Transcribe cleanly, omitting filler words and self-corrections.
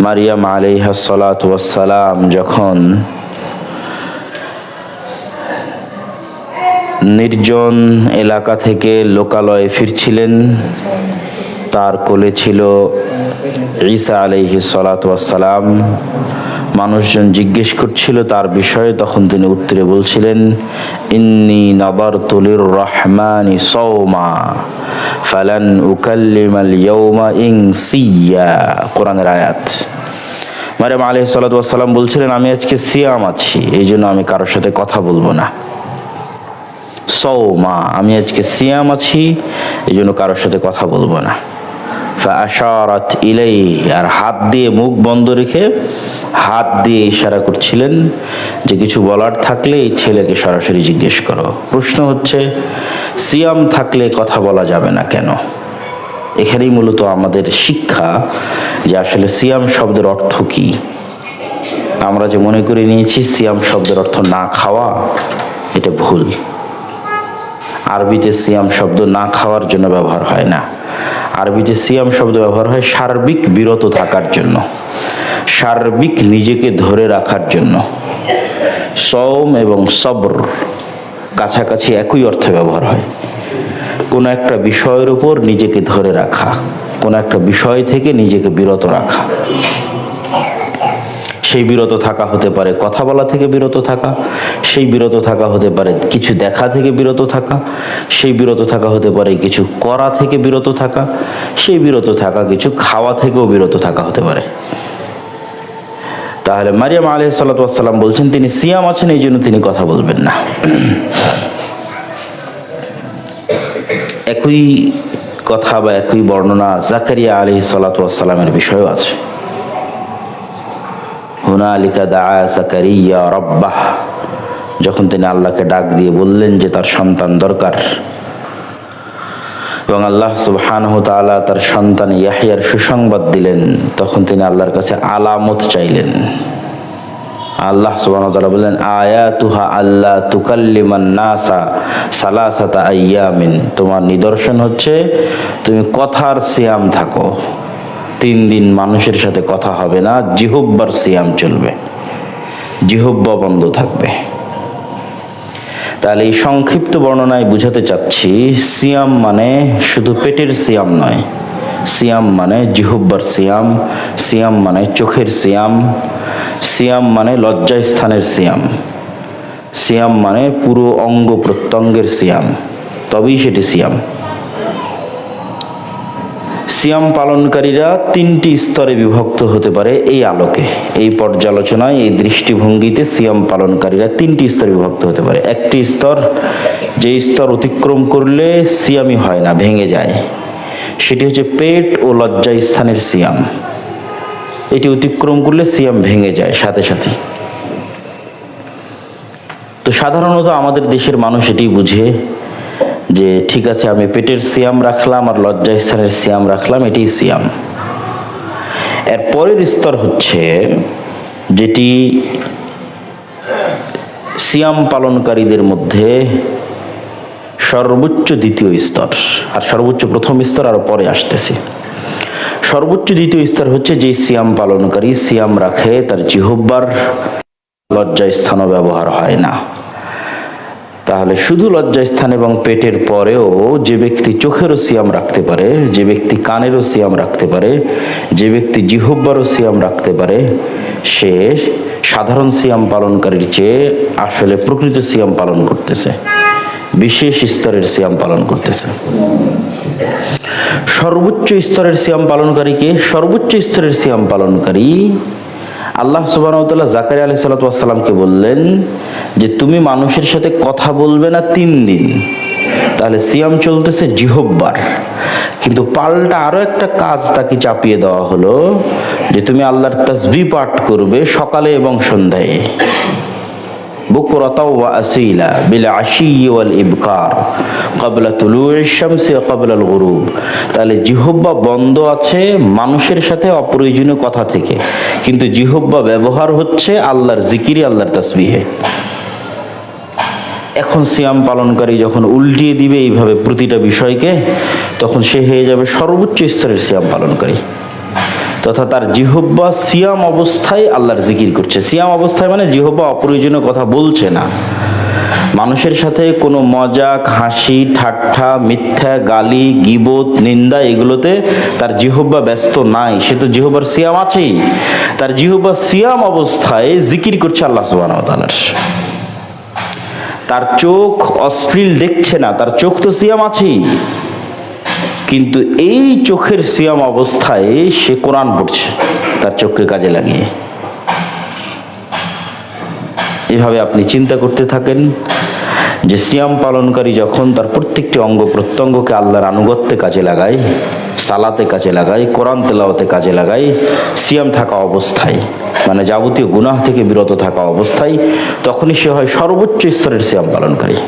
মারিয়াম আলাইহিস সালাতু ওয়াস সালাম যখন নির্জন এলাকা থেকে লোকালয়ে ফিরছিলেন, তার কোলে ছিল ঈসা আলাইহিস সালাতু ওয়াস সালাম। মানুষজন জিজ্ঞেস করছিল তার বিষয়ে, তখন তিনি উত্তরে বলছিলেন, ইন্নী নাযারতু লির-রাহমানি সাওমা ফালান উকাল্লিমাল ইয়াওমা ইনসিয়্যা। কোরআনের আয়াত। মারিয়াম আলাইহিস সালাতু ওয়াস সালাম বলছিলেন, আমি আজকে সিয়াম আছি, এই জন্য আমি কারোর সাথে কথা বলবো না। সাওমা, আমি আজকে সিয়াম আছি, এই জন্য কারোর সাথে কথা বলবো না। ফাআশারাত ইলাইহি, আর হাত দিয়ে মুখ বন্ধ রেখে হাত দিয়ে ইশারা করছিলেন যে কিছু বলার থাকলে এই ছেলেকে সরাসরি জিজ্ঞেস করো। প্রশ্ন হচ্ছে, সিয়াম থাকলে কথা বলা যাবে না কেন? এখানেই মূলত আমাদের শিক্ষা যে আসলে সিয়াম শব্দের অর্থ কি। আমরা যে মনে করে নিয়েছি সিয়াম শব্দের অর্থ না খাওয়া, এটা ভুল। আরবিতে সিয়াম শব্দ না খাওয়ার জন্য ব্যবহার হয় না। আরবিতে সিয়াম শব্দ ব্যবহার হয় সার্বিক বিরত থাকার জন্য, সার্বিক নিজেকে ধরে রাখার জন্য। সওম এবং সবর কাছাকাছি একই অর্থে ব্যবহার হয়। কোনো একটা বিষয়ের উপর নিজেকে ধরে রাখা, কোনো একটা বিষয় থেকে নিজেকে বিরত রাখা। সেই বিরত থাকা হতে পারে কথা বলা থেকে বিরত থাকা, সেই বিরত থাকা হতে পারে কিছু দেখা থেকে বিরত থাকা, সেই বিরত থাকা হতে পারে কিছু করা থেকে বিরত থাকা, সেই বিরত থাকা কিছু খাওয়া থেকেও বিরত থাকা হতে পারে। তাহলে মারিয়াম আলাইহিস সালাতু ওয়াস সালাম বলছেন তিনি সিয়াম আছেন, এই জন্য তিনি কথা বলবেন না। একই কথা বা একই বর্ণনা জাকারিয়া আলাইহিস সালাতু ওয়াস সালামের বিষয়েও আছে। হুনালিকা দাআ জাকারিয়া রাব্বাহ, যখন তিনি আল্লাহকে ডাক দিয়ে বললেন যে তার সন্তান দরকার, এবং আল্লাহ সুবহানাহু ওয়া তাআলা তার সন্তান ইয়াহইয়ার সুসংবাদ দিলেন, তখন তিনি আল্লাহর কাছে আলামত চাইলেন। আল্লাহ সুবহানাহু ওয়া তাআলা বললেন, আয়াতুহা আল্লা তুকাল্লিমান নাসা সালাসাতা আইয়ামিন, তোমার নিদর্শন হচ্ছে তুমি কথার সিয়াম থাকো, 3 দিন মানুষের সাথে কথা হবে না, জিহব্বার সিয়াম চলবে, জিহব্বা বন্ধ থাকবে। তাহলে এই সংক্ষিপ্ত বর্ণনায় বুঝাতে চাচ্ছি সিয়াম মানে শুধু পেটের সিয়াম নয়, সিয়াম মানে জিহব্বার সিয়াম, সিয়াম মানে চোখের সিয়াম, সিয়াম মানে লজ্জাস্থানের সিয়াম, সিয়াম মানে পুরো অঙ্গ প্রত্যঙ্গের সিয়াম, তবেই সেটি সিয়াম। সিয়াম পালনকারীরা 3টি স্তরে বিভক্ত হতে পারে। এই আলোকে, এই পর্যালোচনায়, এই দৃষ্টিভঙ্গিতে সিয়াম পালনকারীরা 3টি স্তরে বিভক্ত হতে পারে। একটি স্তর, যে স্তর অতিক্রম করলে সিয়ামই হয় না, ভেঙে যায়, সেটি হচ্ছে পেট ও লজ্জা স্থানের সিয়াম। এটি অতিক্রম করলে সিয়াম ভেঙে যায় সাথে সাথে। তো সাধারণত আমাদের দেশের মানুষ এটি বুঝে যে ঠিক আছে, আমি পেটের সিয়াম রাখলাম আর লজ্জা স্থানের সিয়াম রাখলাম, এটি সিয়াম। এর পরের স্তর হচ্ছে যেটি সিয়াম পালনকারীদের মধ্যে সর্বোচ্চ দ্বিতীয় স্তর, আর সর্বোচ্চ প্রথম স্তর আরো পরে আসতেছে। সর্বোচ্চ দ্বিতীয় স্তর হচ্ছে যে সিয়াম পালনকারী সিয়াম রাখে, তার জিহব্বার লজ্জা স্থানও ব্যবহার হয় না। তাহলে শুধু লজ্জাস্থান এবং পেটের পরেও যে ব্যক্তি চোখেরও সিয়াম রাখতে পারে, যে ব্যক্তি কানেরও সিয়াম রাখতে পারে, যে ব্যক্তি জিহব্বারও সিয়াম রাখতে পারে, সে সাধারণ সিয়াম পালনকারীর চেয়ে আসলে প্রকৃত সিয়াম পালন করতেছে, বিশেষ স্তরের সিয়াম পালন করতেছে। সর্বোচ্চ স্তরের সিয়াম পালনকারীকে, সর্বোচ্চ স্তরের সিয়াম পালনকারী আল্লাহ সুবহানাহু ওয়া তাআলা জাকারিয়া আলাইহিস সালাতু ওয়াস সালামকে বললেন যে তুমি মানুষের সাথে কথা বলবে না 3 দিন। তাহলে সিয়াম চলতেছে জিহব্বার, কিন্তু পাল্টা আরো একটা কাজ তাকে চাপিয়ে দেওয়া হলো যে তুমি আল্লাহর তাসবিহ পাঠ করবে সকালে এবং সন্ধ্যায়, বুকরাতাও ওয়া আসীলা বিল আশিয়্যি ওয়াল ইবকার ক্বাবলা তুলুইশ শামসি ওয়া ক্বাবলাল গুরুব। তাহলে জিহব্বা বন্ধ আছে মানুষের সাথে অপ্রয়োজনীয় কথা থেকে, কিন্তু জিহব্বা ব্যবহার হচ্ছে আল্লাহর জিকিরে, আল্লাহর তাসবিহে। এখন সিয়াম পালনকারী যখন উল্টিয়ে দিবে এইভাবে প্রতিটা বিষয়কে, তখন সে হয়ে যাবে সর্বোচ্চ স্তরের সিয়াম পালনকারী। তথা তার জিহ্বা সিয়াম অবস্থায় আল্লাহর জিকির করছে। সিয়াম অবস্থায় মানে জিহ্বা অপ্রয়োজনীয় কথা বলছে না, মানুষের সাথে কোনো মজাক, হাসি, ঠাট্টা, মিথ্যা, গালি, গীবত, নিন্দা এগুলোতে তার জিহ্বা ব্যস্ত নাই। সে তো জিহ্বার সিয়াম আছেই, তার জিহ্বা সিয়াম অবস্থায় জিকির করছে আল্লাহ সুবহানাহু ওয়া তাআলার। তার চোখ অশ্লীল দেখছে না, তার চোখ তো সিয়াম আছেই, কিন্তু এই চোখের সিয়াম অবস্থায় সে কোরআন পড়ছে তার চোখকে কাজে লাগিয়ে। এভাবে আপনি চিন্তা করতে থাকেন যে সিয়াম পালনকারী যখন তার প্রত্যেকটি অঙ্গ প্রত্যঙ্গকে আল্লাহর আনুগত্যে কাজে লাগায়, সালাতে কাজে লাগায়, কোরআন তেলাওয়াতে কাজে লাগায়, সিয়াম থাকা অবস্থায় মানে যাবতীয় গুনাহ থেকে বিরত থাকা অবস্থায়, তখনই সে হয় সর্বোচ্চ স্তরের সিয়াম পালনকারী।